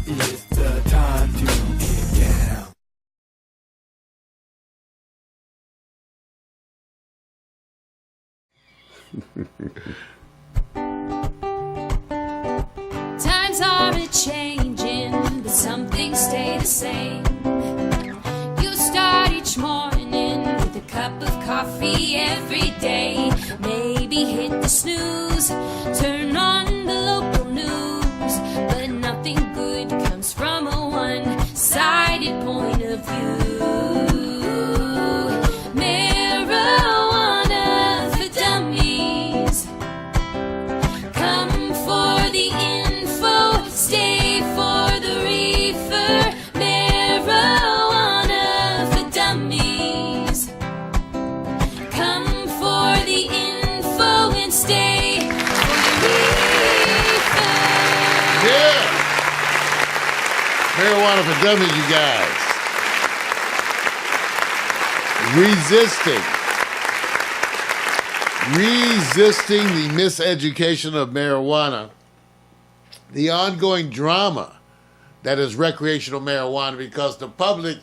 It's the time to get down. Times are a-changing, but some things stay the same. You start each morning with a cup of coffee every day. Maybe hit the snooze, turn on the local news, but nothing good comes from a one-sided point of view. Marijuana for dummies. Come for the info, stay for the reefer. Marijuana for dummies. Come for the info and stay for the reefer. Yeah. Marijuana for dummies, you guys. Resisting the miseducation of marijuana, the ongoing drama that is recreational marijuana, because the public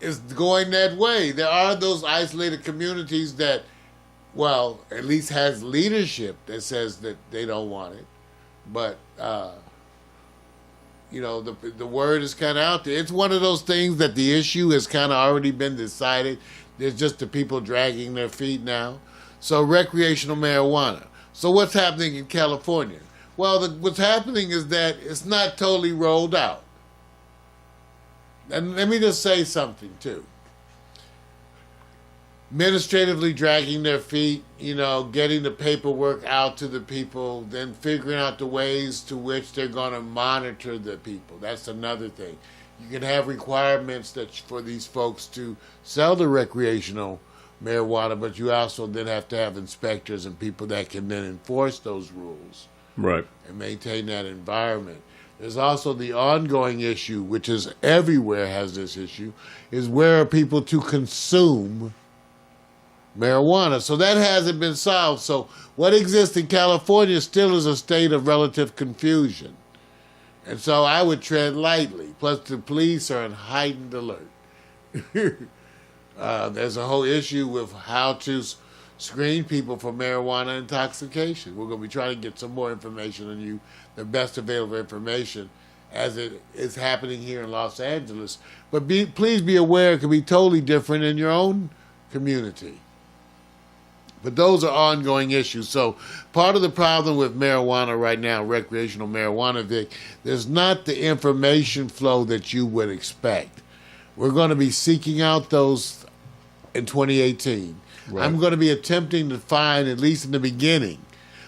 is going that way. There are those isolated communities that, well, at least has leadership that says that they don't want it. But, you know, the word is kind of out there. It's one of those things that the issue has kind of already been decided. There's just the people dragging their feet now. So recreational marijuana. So what's happening in California? Well, what's happening is that it's not totally rolled out. And let me just say something, too. Administratively dragging their feet, you know, getting the paperwork out to the people, then figuring out the ways to which they're going to monitor the people. That's another thing. You can have requirements that for these folks to sell the recreational marijuana, but you also then have to have inspectors and people that can then enforce those rules. Right. And maintain that environment. There's also the ongoing issue, which is everywhere has this issue, is where are people to consume marijuana? So that hasn't been solved. So what exists in California still is a state of relative confusion. And so I would tread lightly. Plus the police are in heightened alert. There's a whole issue with how to screen people for marijuana intoxication. We're going to be trying to get some more information on you, the best available information as it is happening here in Los Angeles. But please be aware it can be totally different in your own community. But those are ongoing issues. So part of the problem with marijuana right now, recreational marijuana, Vic, there's not the information flow that you would expect. We're going to be seeking out those in 2018. Right. I'm going to be attempting to find, at least in the beginning,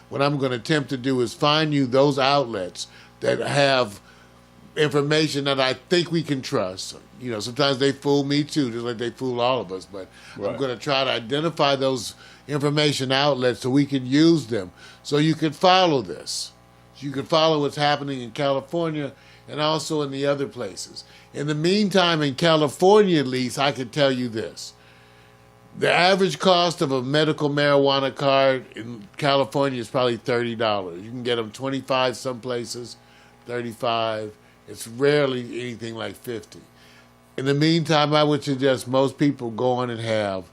what I'm going to attempt to do is find you those outlets that have information that I think we can trust. You know, sometimes they fool me too, just like they fool all of us. But right. I'm going to try to identify those information outlets so we can use them, so you can follow this. So you can follow what's happening in California and also in the other places. In the meantime, in California at least, I can tell you this. The average cost of a medical marijuana card in California is probably $30. You can get them $25 some places, $35. It's rarely anything like $50. In the meantime, I would suggest most people go on and have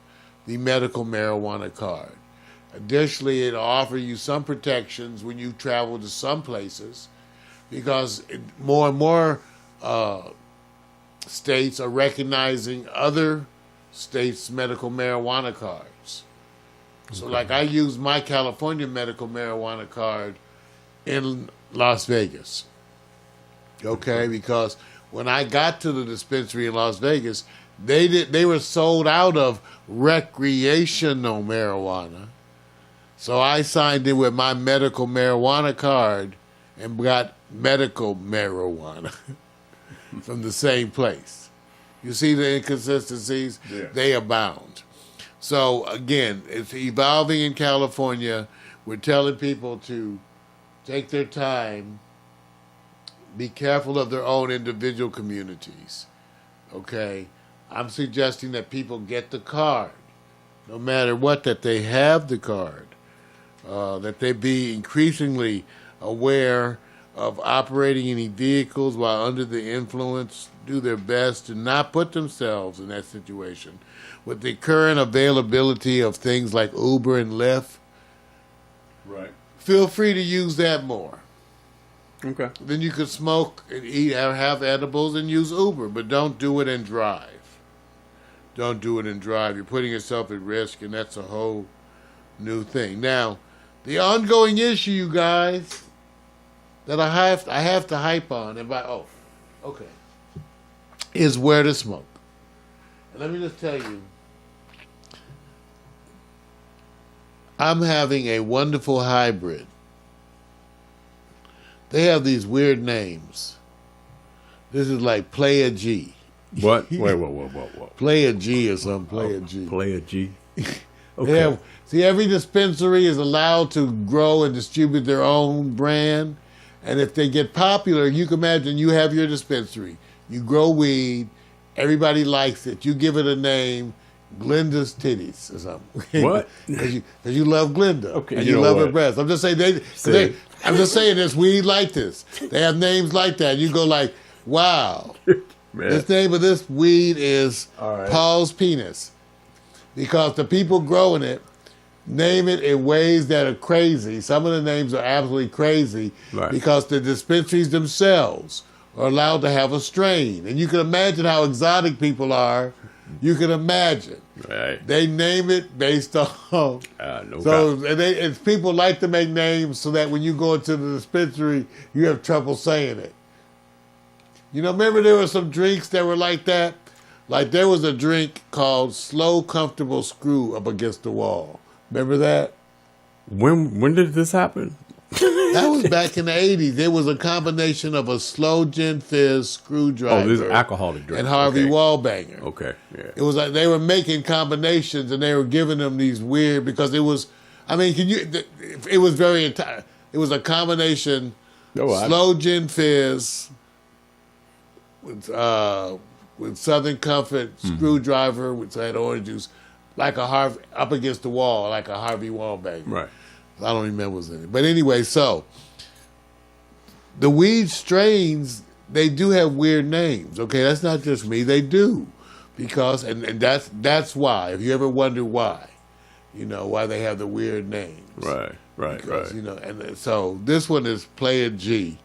the medical marijuana card. Additionally, it'll offer you some protections when you travel to some places, because more and more states are recognizing other states' medical marijuana cards. So like I use my California medical marijuana card in Las Vegas. Okay, because when I got to the dispensary in Las Vegas, they were sold out of recreational marijuana. So I signed in with my medical marijuana card and got medical marijuana from the same place. You see the inconsistencies? Yeah. They abound. So again, it's evolving in California. We're telling people to take their time, be careful of their own individual communities. Okay? I'm suggesting that people get the card, no matter what, that they have the card, that they be increasingly aware of operating any vehicles while under the influence do their best to not put themselves in that situation. With the current availability of things like Uber and Lyft, Right. feel free to use that more. Okay. Then you could smoke and eat or have edibles and use Uber, but don't do it and drive. Don't do it and drive. You're putting yourself at risk, and that's a whole new thing. Now, the ongoing issue, you guys, that I have to hype on, is where to smoke. And let me just tell you, I'm having a wonderful hybrid. They have these weird names. This is like Play a G. What? Wait. Play a G or something. Play a G. Play a G. Okay. See, every dispensary is allowed to grow and distribute their own brand. And if they get popular, you can imagine you have your dispensary. You grow weed. Everybody likes it. You give it a name, Glenda's Titties or something. What? Because you love Glenda. Okay, And you you know love her what? breasts. I'm just saying I'm just saying there's weed like this. They have names like that. You go like, wow. Man. This name of this weed is All right. Paul's Penis. Because the people growing it name it in ways that are crazy. Some of the names are absolutely crazy Right. because the dispensaries themselves are allowed to have a strain. And you can imagine how exotic people are. You can imagine. Right. They name it based on... No So doubt. and people like to make names so that when you go into the dispensary, you have trouble saying it. You know, remember there were some drinks that were like that? Like there was a drink called Slow Comfortable Screw up against the wall. Remember that? When did this happen? That was back in the 80s. It was a combination of a slow gin fizz screwdriver Oh, this is alcoholic drink. and Harvey Okay. Wallbanger. Okay. Yeah. It was like they were making combinations and they were giving them these weird because it was, I mean, it was very entire. It was a combination slow gin fizz with Southern Comfort screwdriver which had orange juice, like a Harvey up against the wall, like a Harvey Wallbanger. Right. I don't remember what was in it. But anyway, so the weed strains, they do have weird names. Okay, that's not just me. They do. Because and that's why. If you ever wonder why, you know, why they have the weird names. Right. Because, you know, and so this one is Player G.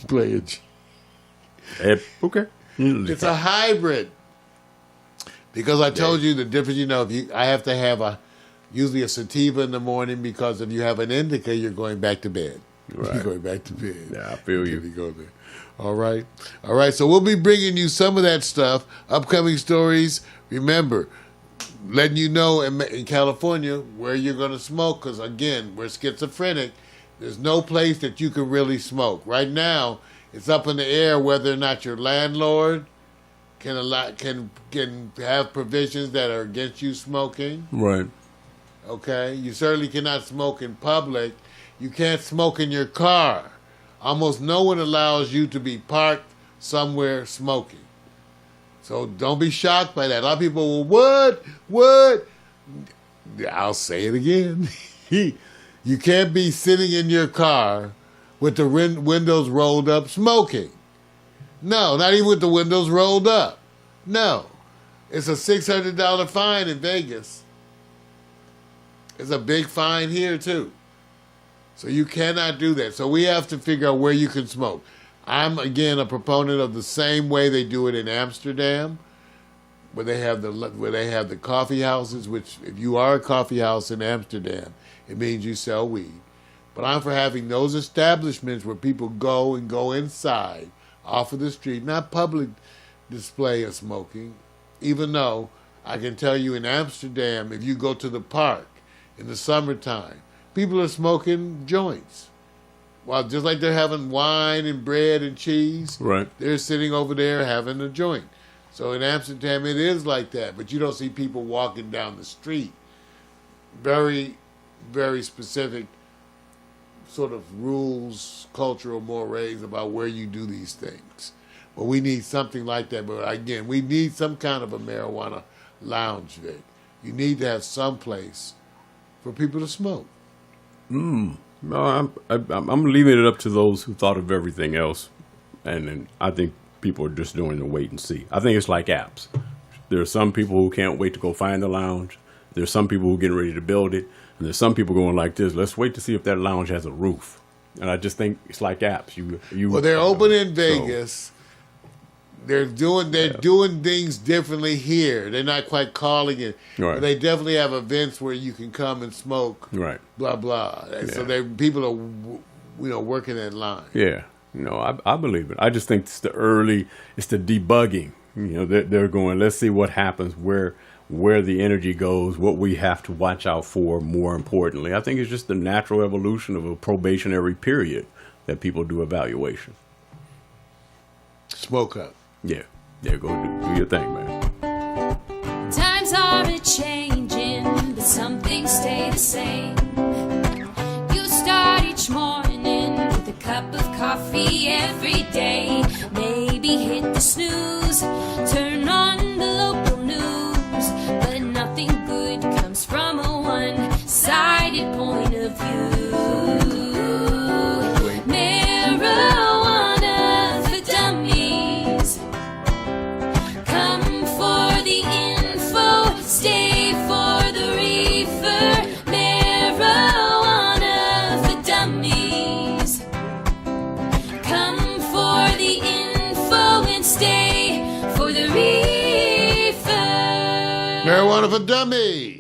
Player G. Okay. It's a hybrid. Because I told you the difference, you know, I have to have usually a sativa in the morning because if you have an indica, you're going back to bed. Right. You're going back to bed. Yeah, I feel you. Go there. All right. So we'll be bringing you some of that stuff, upcoming stories. Remember, letting you know in California where you're going to smoke because, again, we're schizophrenic. There's no place that you can really smoke. Right now, it's up in the air whether or not your landlord can have provisions that are against you smoking. Right. Okay? You certainly cannot smoke in public. You can't smoke in your car. Almost no one allows you to be parked somewhere smoking. So don't be shocked by that. A lot of people will, what? I'll say it again. You can't be sitting in your car with the windows rolled up smoking. No, not even with the windows rolled up. No. It's a $600 fine in Vegas. It's a big fine here, too. So you cannot do that. So we have to figure out where you can smoke. I'm, again, a proponent of the same way they do it in Amsterdam, where they have the coffee houses, which if you are a coffee house in Amsterdam, it means you sell weed. But I'm for having those establishments where people go inside, off of the street, not public display of smoking, even though I can tell you in Amsterdam, if you go to the park in the summertime, people are smoking joints. Well, just like they're having wine and bread and cheese, Right. they're sitting over there having a joint. So in Amsterdam, it is like that, but you don't see people walking down the street. Very, very specific sort of rules, cultural mores about where you do these things. But we need something like that. But again, we need some kind of a marijuana lounge, Vic. You need to have some place for people to smoke. No, I'm leaving it up to those who thought of everything else, and then I think people are just doing the wait and see. I think it's like apps. There are some people who can't wait to go find the lounge. There's some people who are getting ready to build it, and there's some people going like this. Let's wait to see if that lounge has a roof. And I just think it's like apps. Well, they're open in Vegas. They're doing things differently here. They're not quite calling it, Right. but they definitely have events where you can come and smoke. Right. Blah blah. And so people are, working that line. Yeah. No, I believe it. I just think it's the debugging. They're going, let's see what happens, where the energy goes, what we have to watch out for. More importantly, I think it's just the natural evolution of a probationary period that people do evaluation. Smoke up. Yeah. Go do your thing, man. Times are a-changing, but some things stay the same. You start each morning with a cup of coffee every day. Maybe hit the snooze, turn on the local news, but nothing good comes from a one-sided point of view. Marijuana for dummies. Come for the info, stay for the reefer. Marijuana for dummies. Come for the info and stay for the reefer. Marijuana for dummies.